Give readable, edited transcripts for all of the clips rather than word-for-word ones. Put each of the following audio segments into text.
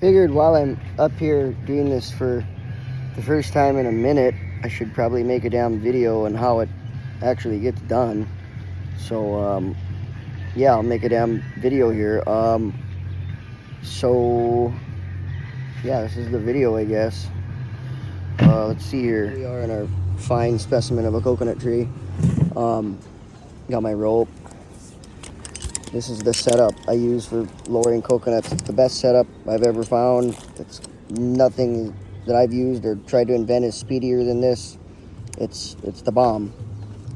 Figured while I'm up here doing this for the first time in a minute, I should probably make a damn video on how it actually gets done. So, yeah, I'll make a damn video here. So, yeah, this is the video, I guess. Let's see here. We are in our fine specimen of a coconut tree. Got my rope. This is the setup I use for lowering coconuts. It's the best setup I've ever found. It's nothing that I've used or tried to invent is speedier than this. It's the bomb.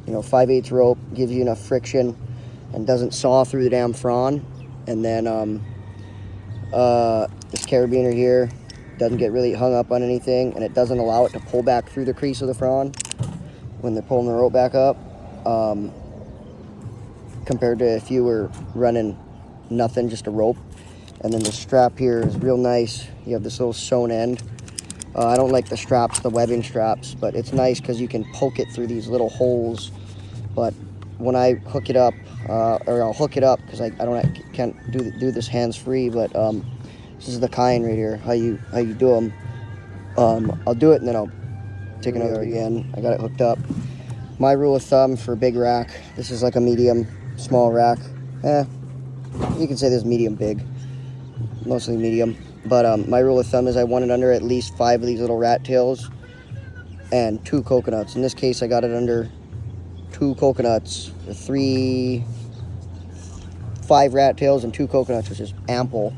You know, 5/8 rope gives you enough friction and doesn't saw through the damn frond. And then this carabiner here doesn't get really hung up on anything, and it doesn't allow it to pull back through the crease of the frond when they're pulling the rope back up. Compared to if you were running nothing, just a rope. And then the strap here is real nice. You have this little sewn end. I don't like the straps, the webbing straps, but it's nice because you can poke it through these little holes. But when I hook it up, or I'll hook it up because I can't do this hands free. But this is the kind right here. How you do them. I'll do it and then I'll take another again. I got it hooked up. My rule of thumb for big rack. This is like a medium. Small rack, you can say this medium big, mostly medium, but my rule of thumb is I want it under at least 5 of these little rat tails and 2 coconuts. In this case I got it under 2 coconuts, 5 rat tails and 2 coconuts, which is ample.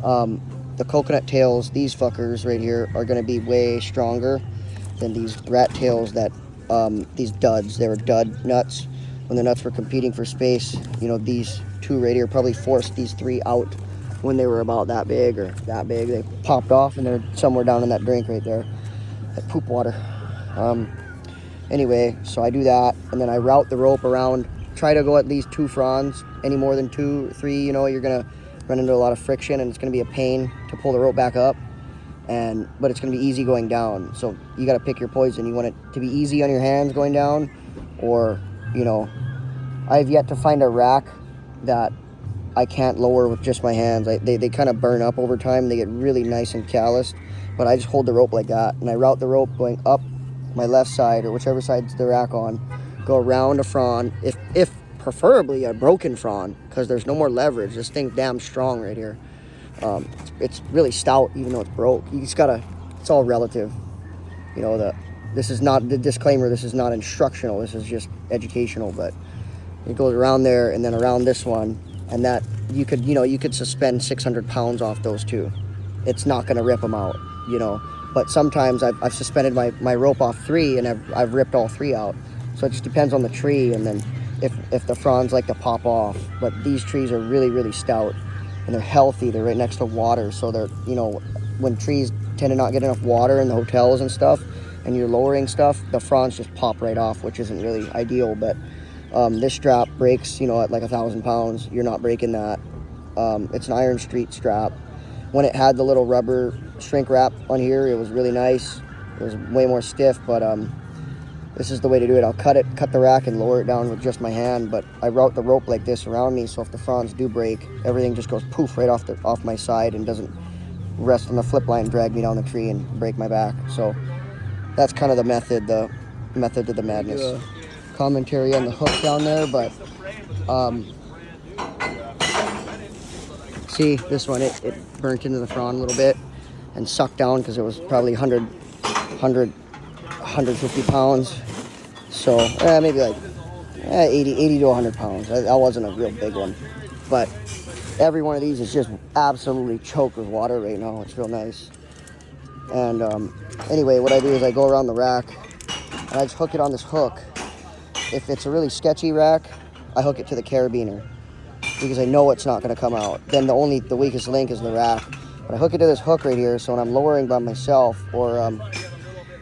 The coconut tails, these fuckers right here, are going to be way stronger than these rat tails that these duds. They were dud nuts. When the nuts were competing for space, you know, these 2 right here probably forced these 3 out when they were about that big or that big. They popped off and they're somewhere down in that drink right there, that poop water. Anyway, so I do that, and then I route the rope around, try to go at least 2 fronds. Any more than 2 or 3, you know, you're gonna run into a lot of friction and it's gonna be a pain to pull the rope back up. But it's gonna be easy going down. So you gotta pick your poison. You want it to be easy on your hands going down, or, you know, I've yet to find a rack that I can't lower with just my hands. They kind of burn up over time. They get really nice and calloused. But I just hold the rope like that, and I route the rope going up my left side or whichever side's the rack on, go around a frond, if preferably a broken frond, because there's no more leverage. This thing's damn strong right here. It's really stout, even though it's broke. You just gotta, it's all relative. You know, this is not the disclaimer. This is not instructional. This is just educational. But it goes around there and then around this one, and that you could suspend 600 pounds off those 2. It's not going to rip them out, you know. But sometimes I've suspended my rope off 3 and I've ripped all 3 out. So it just depends on the tree, and then if the fronds like to pop off. But these trees are really, really stout, and they're healthy. They're right next to water, so they're, you know, when trees tend to not get enough water in the hotels and stuff, and you're lowering stuff, the fronds just pop right off, which isn't really ideal. But this strap breaks, you know, at like 1,000 pounds. You're not breaking that. It's an Iron Street strap. When it had the little rubber shrink wrap on here, it was really nice. It was way more stiff, but this is the way to do it. I'll cut the rack and lower it down with just my hand, but I route the rope like this around me, so if the fronds do break, everything just goes poof right off my side and doesn't rest on the flip line, drag me down the tree and break my back. So that's kind of the method of the madness. Commentary on the hook down there, but see this one, it burnt into the frond a little bit and sucked down because it was probably 150 pounds. So maybe like 80 to 100 pounds. That wasn't a real big one, but every one of these is just absolutely choked with water right now. It's real nice. And anyway, what I do is I go around the rack and I just hook it on this hook. If it's a really sketchy rack, I hook it to the carabiner because I know it's not going to come out. Then the weakest link is the rack. But I hook it to this hook right here, so when I'm lowering by myself, or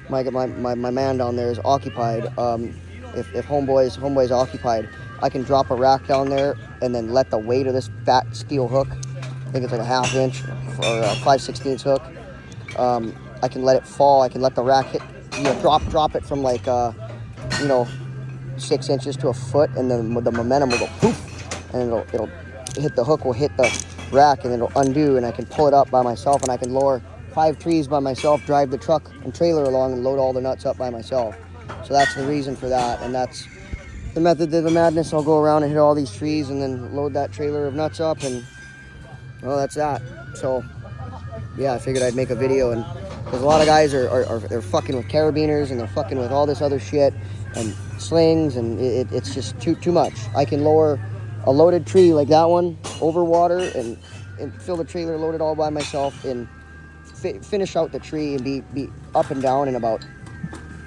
my man down there is occupied, if homeboy's occupied, I can drop a rack down there and then let the weight of this fat steel hook, I think it's like a 1/2 inch or a 5/16 hook, I can let it fall. I can let the rack hit, you know, drop it from like 6 inches to a foot, and then the momentum will go poof, and it'll hit the hook, will hit rack, and it'll undo, and I can pull it up by myself, and I can lower 5 trees by myself, drive the truck and trailer along, and load all the nuts up by myself. So that's the reason for that, and that's the method of the madness. I'll go around and hit all these trees and then load that trailer of nuts up, and well, that's that. So yeah, I figured I'd make a video, and because a lot of guys they're fucking with carabiners, and they're fucking with all this other shit and slings, and it's just too much. I can lower a loaded tree like that one over water and fill the trailer loaded all by myself, and finish out the tree and be up and down in about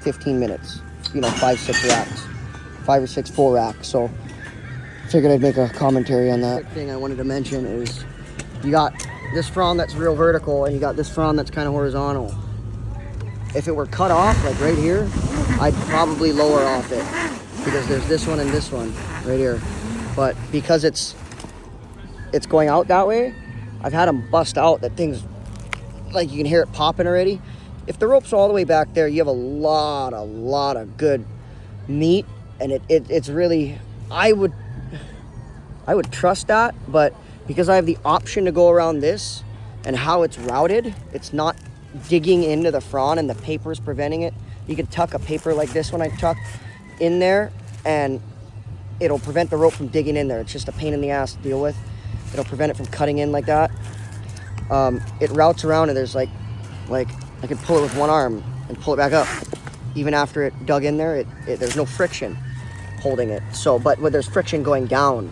15 minutes. 5-6 racks, 5 or 6 full racks. So figured I'd make a commentary on that. The thing I wanted to mention is you got this frond that's real vertical, and you got this frond that's kind of horizontal. If it were cut off like right here, I'd probably lower off it, because there's this one and this one right here. But because it's going out that way, I've had them bust out. That thing's like, you can hear it popping already. If the rope's all the way back there, you have a lot of good meat, and it's really, I would trust that. But because I have the option to go around this, and how it's routed, it's not digging into the frond, and the paper's preventing it. You can tuck a paper like this one I tucked in there, and it'll prevent the rope from digging in there. It's just a pain in the ass to deal with. It'll prevent it from cutting in like that. It routes around, and there's like I can pull it with one arm and pull it back up. Even after it dug in there, there's no friction holding it. So, but there's friction going down.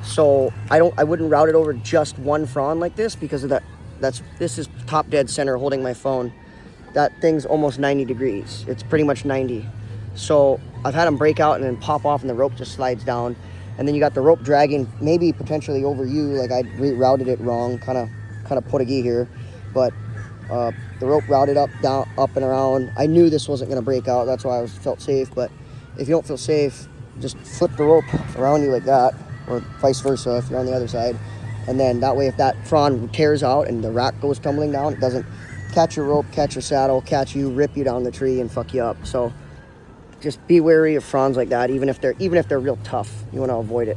So I wouldn't route it over just one frond like this, because of that. This is top dead center holding my phone. That thing's almost 90 degrees. It's pretty much 90. So I've had them break out and then pop off, and the rope just slides down. And then you got the rope dragging, maybe potentially over you. Like I rerouted it wrong, kind of put a gi here, but the rope routed up, down, up and around. I knew this wasn't going to break out. That's why I felt safe. But if you don't feel safe, just flip the rope around you like that, or vice versa if you're on the other side. And then that way, if that frond tears out and the rack goes tumbling down, it doesn't catch your rope, catch your saddle, catch you, rip you down the tree, and fuck you up. So just be wary of fronds like that, even if they're real tough. You want to avoid it.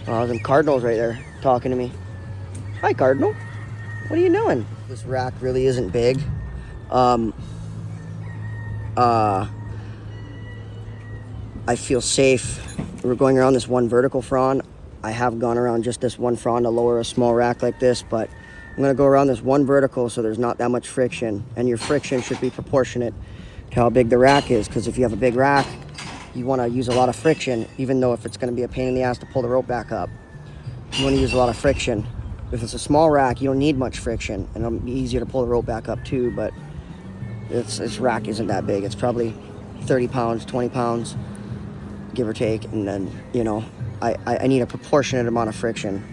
Them cardinals right there talking to me. Hi, Cardinal. What are you doing? This rack really isn't big. I feel safe. We're going around this one vertical frond. I have gone around just this one frond to lower a small rack like this, but I'm going to go around this one vertical so there's not that much friction, and your friction should be proportionate to how big the rack is, because if you have a big rack, you want to use a lot of friction, even though if it's going to be a pain in the ass to pull the rope back up. You want to use a lot of friction. If it's a small rack, you don't need much friction, and it'll be easier to pull the rope back up too, but this rack isn't that big. It's probably 30 pounds, 20 pounds, give or take, and then, I need a proportionate amount of friction.